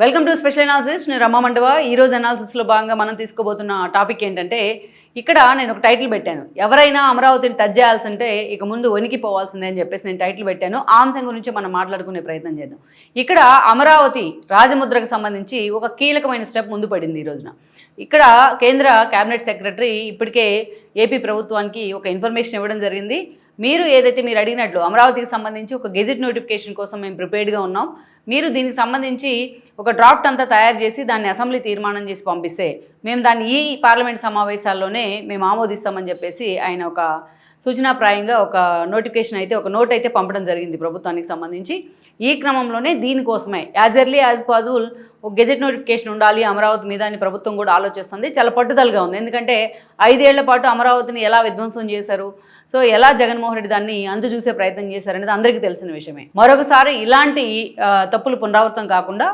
Welcome to special analysis. నేను రమా మండవ. ఈరోజు అనాలిసిస్లో భాగంగా మనం తీసుకోబోతున్న టాపిక్ ఏంటంటే, ఇక్కడ నేను ఒక టైటిల్ పెట్టాను, ఎవరైనా అమరావతిని టచ్ చేయాల్సి అంటే ఇక ముందు వణికిపోవాల్సిందే అని చెప్పేసి నేను టైటిల్ పెట్టాను. ఆ అంశం గురించి మనం మాట్లాడుకునే ప్రయత్నం చేద్దాం. ఇక్కడ అమరావతి రాజముద్రకు సంబంధించి ఒక కీలకమైన స్టెప్ ముందు పడింది ఈ రోజున. ఇక్కడ కేంద్ర కేబినెట్ సెక్రటరీ ఇప్పటికే ఏపీ ప్రభుత్వానికి ఒక ఇన్ఫర్మేషన్ ఇవ్వడం జరిగింది. మీరు అడిగినట్లు అమరావతికి సంబంధించి ఒక గెజిట్ నోటిఫికేషన్ కోసం మేము ప్రిపేర్డ్గా ఉన్నాం. మీరు దీనికి సంబంధించి ఒక డ్రాఫ్ట్ అంతా తయారు చేసి దాన్ని అసెంబ్లీ తీర్మానం చేసి పంపిస్తే మేము దాన్ని ఈ పార్లమెంట్ సమావేశాల్లోనే మేము ఆమోదిస్తామని చెప్పేసి ఆయన ఒక సూచనాప్రాయంగా ఒక నోటిఫికేషన్ అయితే ఒక నోట్ అయితే పంపడం జరిగింది ప్రభుత్వానికి సంబంధించి. ఈ క్రమంలోనే దీనికోసమే యాజ్ ఎర్లీ యాజ్ పాసిబుల్ ఒక గెజెట్ నోటిఫికేషన్ ఉండాలి అమరావతి మీద అని ప్రభుత్వం కూడా ఆలోచిస్తుంది. చాలా పట్టుదలగా ఉంది. ఎందుకంటే 5 ఏళ్ల పాటు అమరావతిని ఎలా విధ్వంసం చేశారు, సో ఎలా జగన్మోహన్ రెడ్డి దాన్ని చూసే ప్రయత్నం చేశారనేది అందరికీ తెలిసిన విషయమే. మరొకసారి ఇలాంటి తప్పులు పునరావృతం కాకుండా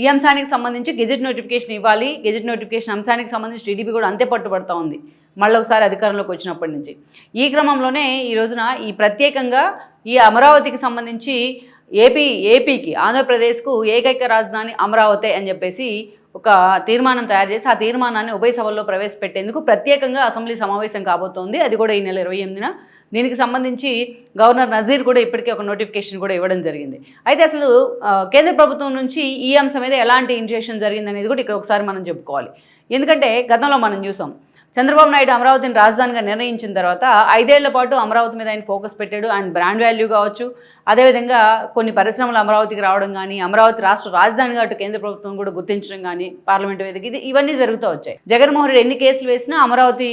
ఈ అంశానికి సంబంధించి గెజెట్ నోటిఫికేషన్ ఇవ్వాలి. గెజెట్ నోటిఫికేషన్ అంశానికి సంబంధించి టీడీపీ కూడా అంతే పట్టుబడుతూ ఉంది మళ్ళీ ఒకసారి అధికారంలోకి వచ్చినప్పటి నుంచి. ఈ క్రమంలోనే ఈ రోజున ఈ ప్రత్యేకంగా ఈ అమరావతికి సంబంధించి ఏపీకి ఆంధ్రప్రదేశ్కు ఏకైక రాజధాని అమరావతి అని చెప్పేసి ఒక తీర్మానం తయారు చేసి ఆ తీర్మానాన్ని ఉభయ సభల్లో ప్రవేశపెట్టేందుకు ప్రత్యేకంగా అసెంబ్లీ సమావేశం కాబోతోంది. అది కూడా ఈ నెల 28న. దీనికి సంబంధించి గవర్నర్ నజీర్ కూడా ఇప్పటికే ఒక నోటిఫికేషన్ కూడా ఇవ్వడం జరిగింది. అయితే అసలు కేంద్ర ప్రభుత్వం నుంచి ఈ అంశం మీద ఎలాంటి ఇంజెక్షన్ జరిగింది అనేది కూడా ఇక్కడ ఒకసారి మనం చెప్పుకోవాలి. ఎందుకంటే గతంలో మనం చూసాం, చంద్రబాబు నాయుడు అమరావతిని రాజధానిగా నిర్ణయించిన తర్వాత 5 ఏళ్ల పాటు అమరావతి మీద ఆయన ఫోకస్ పెట్టాడు. ఆయన బ్రాండ్ వాల్యూ కావచ్చు, అదేవిధంగా కొన్ని పరిశ్రమలు అమరావతికి రావడం కానీ, అమరావతి రాష్ట్ర రాజధానిగా అటు కేంద్ర ప్రభుత్వం కూడా గుర్తించడం కానీ పార్లమెంటు వేదిక ఇవన్నీ జరుగుతూ వచ్చాయి. జగన్మోహన్ రెడ్డి ఎన్ని కేసులు వేసినా అమరావతి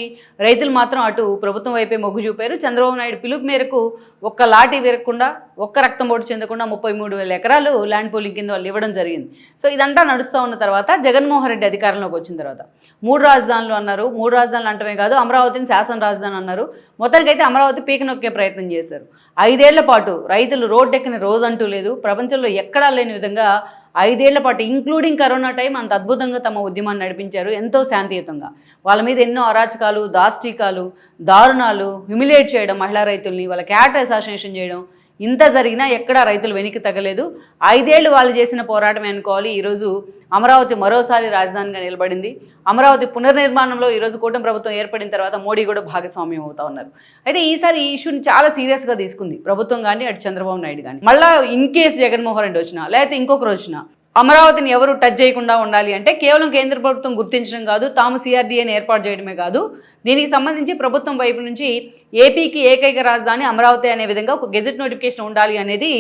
రైతులు మాత్రం అటు ప్రభుత్వం వైపే మొగ్గు చూపారు. చంద్రబాబు నాయుడు పిలుపు మేరకు ఒక్క లాఠీ విరగకుండా, ఒక్క రక్తం పోటు చెందకుండా 33,000 ఎకరాలు ల్యాండ్ పూలింగ్ కింద వాళ్ళు ఇవ్వడం జరిగింది. సో ఇదంతా నడుస్తూ ఉన్న తర్వాత జగన్మోహన్ రెడ్డి అధికారంలోకి వచ్చిన తర్వాత 3 రాజధానులు అన్నారు. 3 రాజధానులు అంటమే కాదు, అమరావతిని శాసన రాజధాని అన్నారు. మొత్తానికైతే అమరావతి పీక నొక్కే ప్రయత్నం చేశారు. 5 ఏళ్ల పాటు రైతులు రోడ్డెక్కిన రోజు అంటూ లేదు. ప్రపంచంలో ఎక్కడా లేని విధంగా 5 ఏళ్ల పాటు ఇంక్లూడింగ్ కరోనా టైం అంత అద్భుతంగా తమ ఉద్యమాన్ని నడిపించారు, ఎంతో శాంతియుతంగా. వాళ్ళ మీద ఎన్నో అరాచకాలు, దాష్టీకాలు, దారుణాలు, హ్యూమిలేట్ చేయడం, మహిళా రైతుల్ని వాళ్ళ క్యాట్ అసాసినేషన్ చేయడం, ఇంత జరిగినా ఎక్కడా రైతులు వెనక్కి తగ్గలేదు. 5 ఏళ్ళు వాళ్ళు చేసిన పోరాటమే అనుకోవాలి. ఈరోజు అమరావతి మరోసారి రాజధానిగా నిలబడింది. అమరావతి పునర్నిర్మాణంలో ఈరోజు కూటమి ప్రభుత్వం ఏర్పడిన తర్వాత మోడీ కూడా భాగస్వామ్యం అవుతా ఉన్నారు. అయితే ఈసారి ఈ ఇష్యూని చాలా సీరియస్గా తీసుకుంది ప్రభుత్వం కానీ, అటు చంద్రబాబు నాయుడు కానీ. మళ్ళీ ఇన్ కేసు జగన్మోహన్ రెడ్డి వచ్చినా లేకపోతే ఇంకొకరు వచ్చినా అమరావతిని ఎవరు టచ్ చేయకుండా ఉండాలి అంటే కేవలం కేంద్ర ప్రభుత్వం గుర్తించడం కాదు, తాము సిఆర్డీఏని ఏర్పాటు చేయడమే కాదు, దీనికి సంబంధించి ప్రభుత్వం వైపు నుంచి ఏపీకి ఏకైక రాజధాని అమరావతి అనే విధంగా ఒక గెజెట్ నోటిఫికేషన్ ఉండాలి అనేది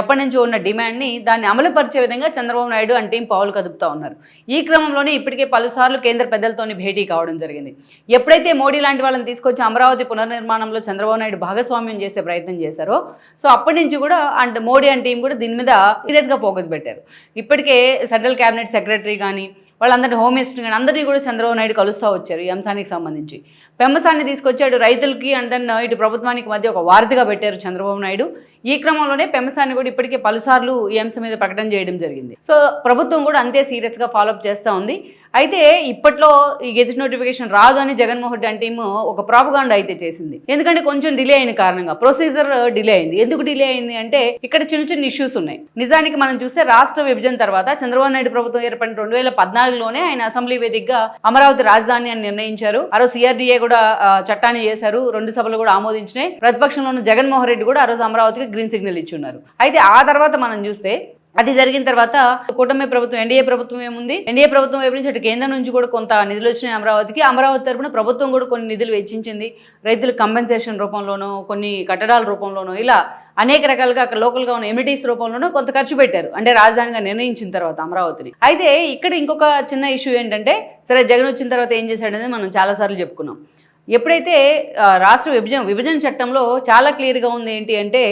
ఎప్పటి నుంచో ఉన్న డిమాండ్ని దాన్ని అమలుపరిచే విధంగా చంద్రబాబు నాయుడు అంటే పావులు కదుపుతూ ఉన్నారు. ఈ క్రమంలోనే ఇప్పటికే పలుసార్లు కేంద్ర పెద్దలతోని భేటీ కావడం జరిగింది. ఎప్పుడైతే మోడీ లాంటి వాళ్ళని తీసుకొచ్చి అమరావతి పునర్నిర్మాణంలో చంద్రబాబు నాయుడు భాగస్వామ్యం చేసే ప్రయత్నం చేశారో, సో అప్పటి నుంచి కూడా మోడీ అండ్ టీం కూడా దీని మీద సీరియస్గా ఫోకస్ పెట్టారు. ఇప్పటికే సెంట్రల్ క్యాబినెట్ సెక్రటరీ కానీ, వాళ్ళందరినీ హోమ్ మినిస్టర్ కానీ అందరినీ కూడా చంద్రబాబు నాయుడు కలుస్తూ వచ్చారు ఈ అంశానికి సంబంధించి. పెమ్మసాన్ని తీసుకొచ్చాడు రైతులకి అండ్ దెన్ ఇటు ప్రభుత్వానికి మధ్య ఒక వారధిగా పెట్టారు చంద్రబాబు నాయుడు. ఈ క్రమంలోనే పెమ్మసాన్ని కూడా ఇప్పటికే పలుసార్లు ఈ అంశం మీద ప్రకటన చేయడం జరిగింది. సో ప్రభుత్వం కూడా అంతే సీరియస్గా ఫాలోఅప్ చేస్తూ ఉంది. అయితే ఇప్పట్లో ఈ గెజెట్ నోటిఫికేషన్ రాదు అని జగన్మోహన్ రెడ్డి టీమ్ ఒక ప్రాపగాండా అయితే చేసింది. ఎందుకంటే కొంచెం డిలే అయిన కారణంగా ప్రొసీజర్ డిలే అయింది. ఎందుకు డిలే అయింది అంటే ఇక్కడ చిన్న చిన్న ఇష్యూస్ ఉన్నాయి. నిజానికి మనం చూస్తే రాష్ట్ర విభజన తర్వాత చంద్రబాబు నాయుడు ప్రభుత్వం ఏర్పడిన 2014లోనే ఆయన అసెంబ్లీ వేదికగా అమరావతి రాజధాని అని నిర్ణయించారు. ఆ రోజు సిఆర్డీఏ కూడా చట్టాన్ని చేశారు. 2 సభలు కూడా ఆమోదించినాయి. ప్రతిపక్షంలో ఉన్న జగన్మోహన్ రెడ్డి కూడా ఆ రోజు అమరావతికి గ్రీన్ సిగ్నల్ ఇచ్చున్నారు. అయితే ఆ తర్వాత మనం చూస్తే అది జరిగిన తర్వాత కూటమి ప్రభుత్వం ఎన్డీఏ ప్రభుత్వం ఏముంది, ఎన్డీఏ ప్రభుత్వం వైపు నుంచి అటు కేంద్రం నుంచి కూడా కొంత నిధులు వచ్చినాయి అమరావతికి. అమరావతి తరపున ప్రభుత్వం కూడా కొన్ని నిధులు వెచ్చించింది. రైతులు కంపెన్సేషన్ రూపంలోనో, కొన్ని కట్టడాల రూపంలోనో, ఇలా అనేక రకాలుగా అక్కడ లోకల్గా ఉన్న ఎమ్యూనిటీస్ రూపంలోనూ కొంత ఖర్చు పెట్టారు, అంటే రాజధానిగా నిర్ణయించిన తర్వాత అమరావతిని. అయితే ఇక్కడ ఇంకొక చిన్న ఇష్యూ ఏంటంటే, సరే జగన్ వచ్చిన తర్వాత ఏం చేశాడనేది మనం చాలాసార్లు చెప్పుకున్నాం. ఎప్పుడైతే రాష్ట్ర విభజన చట్టంలో చాలా క్లియర్గా ఉంది ఏంటి అంటే,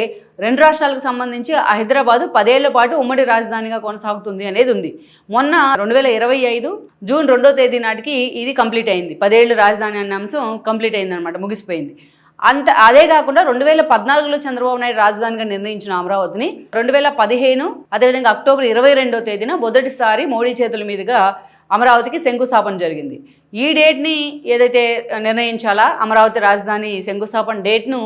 2 రాష్ట్రాలకు సంబంధించి హైదరాబాదు 10 ఏళ్ల పాటు ఉమ్మడి రాజధానిగా కొనసాగుతుంది అనేది ఉంది. మొన్న 2025 జూన్ 2వ తేదీ నాటికి ఇది కంప్లీట్ అయింది. 10 ఏళ్ళు రాజధాని అనే అంశం కంప్లీట్ అయిందనమాట, ముగిసిపోయింది. అదే కాకుండా 2014లో చంద్రబాబు నాయుడు రాజధానిగా నిర్ణయించిన అమరావతిని 2015 అదేవిధంగా అక్టోబర్ 22వ తేదీన మొదటిసారి మోడీ చేతుల మీదుగా అమరావతికి శంకుస్థాపన జరిగింది. ఈ డేట్ని ఏదైతే నిర్ణయించాలా, అమరావతి రాజధాని శంకుస్థాపన డేట్ను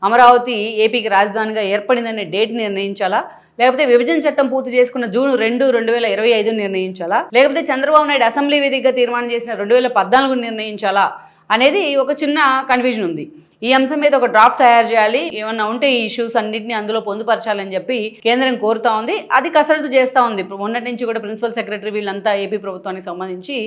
అమరావతి ఏపీకి రాజధానిగా ఏర్పడిందనే డేట్ని నిర్ణయించాలా, లేకపోతే విభజన చట్టం పూర్తి చేసుకున్న జూన్ 2, 2025 నిర్ణయించాలా, లేకపోతే చంద్రబాబు నాయుడు అసెంబ్లీ వేదికగా తీర్మానం చేసిన 2014 నిర్ణయించాలా అనేది ఒక చిన్న కన్ఫ్యూజన్ ఉంది. ఈ అంశం మీద ఒక డ్రాఫ్ట్ తయారు చేయాలి, ఏమన్నా ఉంటే ఈ ఇష్యూస్ అన్నింటినీ అందులో పొందుపరచాలని చెప్పి కేంద్రం కోరుతా ఉంది. అది కసరత్తు చేస్తూ ఉంది. మొన్నటి నుంచి కూడా ప్రిన్సిపల్ సెక్రటరీ వీళ్ళంతా ఏపీ ప్రభుత్వానికి సంబంధించి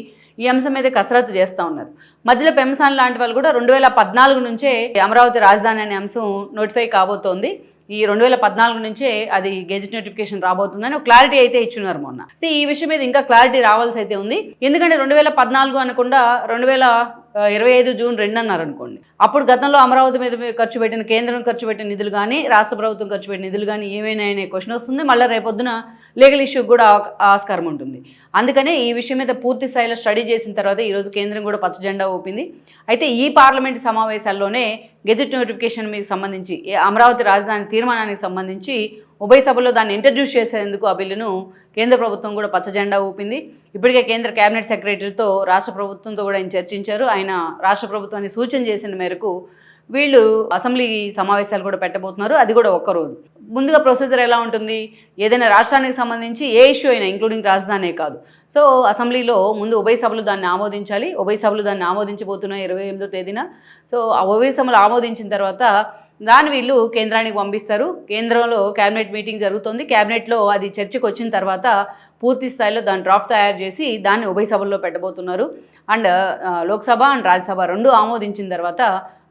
ఈ అంశం మీద కసరత్తు చేస్తూ ఉన్నారు. మధ్యలో పెంసాన్ లాంటి వాళ్ళు కూడా 2014 నుంచే అమరావతి రాజధాని అనే అంశం నోటిఫై కాబోతోంది. ఈ 2014 నుంచే అది గెజెట్ నోటిఫికేషన్ రాబోతుందని ఒక క్లారిటీ అయితే ఇచ్చున్నారు మొన్న. అయితే ఈ విషయం మీద ఇంకా క్లారిటీ రావాల్సి అయితే ఉంది. ఎందుకంటే 2014 అనకుండా 2025 జూన్ 2 అన్నారు అనుకోండి. అప్పుడు గతంలో అమరావతి మీద ఖర్చు పెట్టిన కేంద్రం ఖర్చు పెట్టిన నిధులు కానీ రాష్ట్ర ప్రభుత్వం ఖర్చు పెట్టిన నిధులు కానీ ఏమైనా అనే క్వశ్చన్ వస్తుంది. మళ్ళీ రేపొద్దున లీగల్ ఇష్యూకి కూడా ఆస్కారం ఉంటుంది. అందుకనే ఈ విషయం మీద పూర్తి స్థాయిలో స్టడీ చేసిన తర్వాత ఈరోజు కేంద్రం కూడా పచ్చ జెండా ఊపింది. అయితే ఈ పార్లమెంటు సమావేశాల్లోనే గెజెట్ నోటిఫికేషన్ మీకు సంబంధించి అమరావతి రాజధాని తీర్మానానికి సంబంధించి ఉభయ సభలో దాన్ని ఇంట్రడ్యూస్ చేసేందుకు ఆ బిల్లును కేంద్ర ప్రభుత్వం కూడా పచ్చ జెండా ఊపింది. ఇప్పటికే కేంద్ర కేబినెట్ సెక్రటరీతో రాష్ట్ర ప్రభుత్వంతో కూడా ఆయన చర్చించారు. ఆయన రాష్ట్ర ప్రభుత్వాన్ని సూచన చేసిన మేరకు వీళ్ళు అసెంబ్లీ సమావేశాలు కూడా పెట్టబోతున్నారు. అది కూడా ఒక్కరోజు ముందుగా ప్రొసీజర్ ఎలా ఉంటుంది, ఏదైనా రాష్ట్రానికి సంబంధించి ఏ ఇష్యూ అయినా ఇంక్లూడింగ్ రాజధానే కాదు. సో అసెంబ్లీలో ముందు ఉభయ సభలు దాన్ని ఆమోదించాలి. ఉభయ సభలు దాన్ని ఆమోదించబోతున్నాయి 28వ తేదీన. సో ఆ ఉభయ సభలు ఆమోదించిన తర్వాత దాన్ని వీళ్ళు కేంద్రానికి పంపిస్తారు. కేంద్రంలో క్యాబినెట్ మీటింగ్ జరుగుతుంది. క్యాబినెట్లో అది చర్చకు వచ్చిన తర్వాత పూర్తి స్థాయిలో దాని డ్రాఫ్ట్ తయారు చేసి దాన్ని ఉభయ సభల్లో పెట్టబోతున్నారు. అండ్ లోక్సభ అండ్ రాజ్యసభ రెండు ఆమోదించిన తర్వాత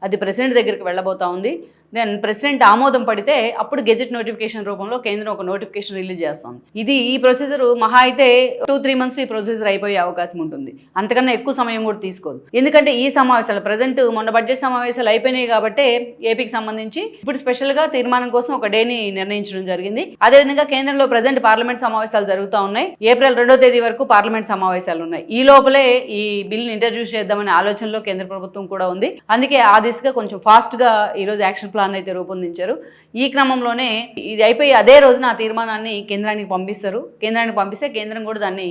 అది ప్రెసిడెంట్ దగ్గరికి వెళ్ళబోతా ఉంది. దెన్ ప్రెసిడెంట్ ఆమోదం పడితే అప్పుడు గెజెట్ నోటిఫికేషన్ రూపంలో కేంద్రం ఒక నోటిఫికేషన్ రిలీజ్ చేస్తుంది. ఈ ప్రొసీజర్ మహా అయితే 2-3 మంత్స్ ఈ ప్రొసీజర్ అయిపోయే అవకాశం ఉంటుంది. అంతకన్నా ఎక్కువ సమయం కూడా తీసుకోదు. ఎందుకంటే ఈ సమావేశాలు ప్రజెంట్ మొన్న బడ్జెట్ సమావేశాలు అయిపోయినాయి కాబట్టి ఏపీకి సంబంధించి ఇప్పుడు స్పెషల్గా తీర్మానం కోసం ఒక డేని నిర్ణయించడం జరిగింది. అదేవిధంగా కేంద్రంలో ప్రజెంట్ పార్లమెంట్ సమావేశాలు జరుగుతూ ఉన్నాయి. ఏప్రిల్ 2వ తేదీ వరకు పార్లమెంట్ సమావేశాలు ఉన్నాయి. ఈ లోపలే ఈ బిల్ని ఇంట్రడ్యూస్ చేద్దామనే ఆలోచనలో కేంద్ర ప్రభుత్వం కూడా ఉంది. అందుకే ఆ దిశగా కొంచెం ఫాస్ట్గా ఈరోజు యాక్షన్ ప్లాన్ అయితే రూపొందించారు. ఈ క్రమంలోనే ఇది అయిపోయి అదే రోజున ఆ తీర్మానాన్ని కేంద్రానికి పంపిస్తారు. కేంద్రానికి పంపిస్తే కేంద్రం కూడా దాన్ని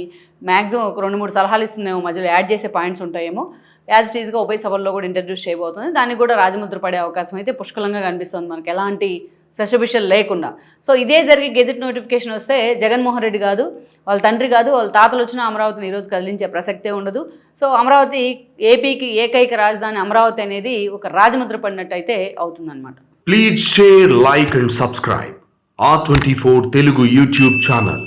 మ్యాక్సిమం ఒక 2-3 సలహాలు ఇస్తుందేమో, మధ్యలో యాడ్ చేసే పాయింట్స్ ఉంటాయేమో. యాజ్ ఇట్ ఈజ్గా ఉభయ సభల్లో కూడా ఇంట్రడ్యూస్ చేయబోతుంది. దానికి కూడా రాజముద్ర పడే అవకాశం అయితే పుష్కలంగా కనిపిస్తుంది మనకి, ఎలాంటి సశభిషలు లేకుండా. సో ఇదే జరిగి గెజెట్ నోటిఫికేషన్ వస్తే జగన్మోహన్ రెడ్డి కాదు, వాళ్ళ తండ్రి కాదు, వాళ్ళ తాతలు వచ్చిన అమరావతిని ఈరోజు కదిలించే ప్రసక్తే ఉండదు. సో అమరావతి ఏపీకి ఏకైక రాజధాని అమరావతి అనేది ఒక రాజముద్ర పడినట్టు అయితే అవుతుందన్నమాట. Please share, like and subscribe R24 Telugu YouTube channel.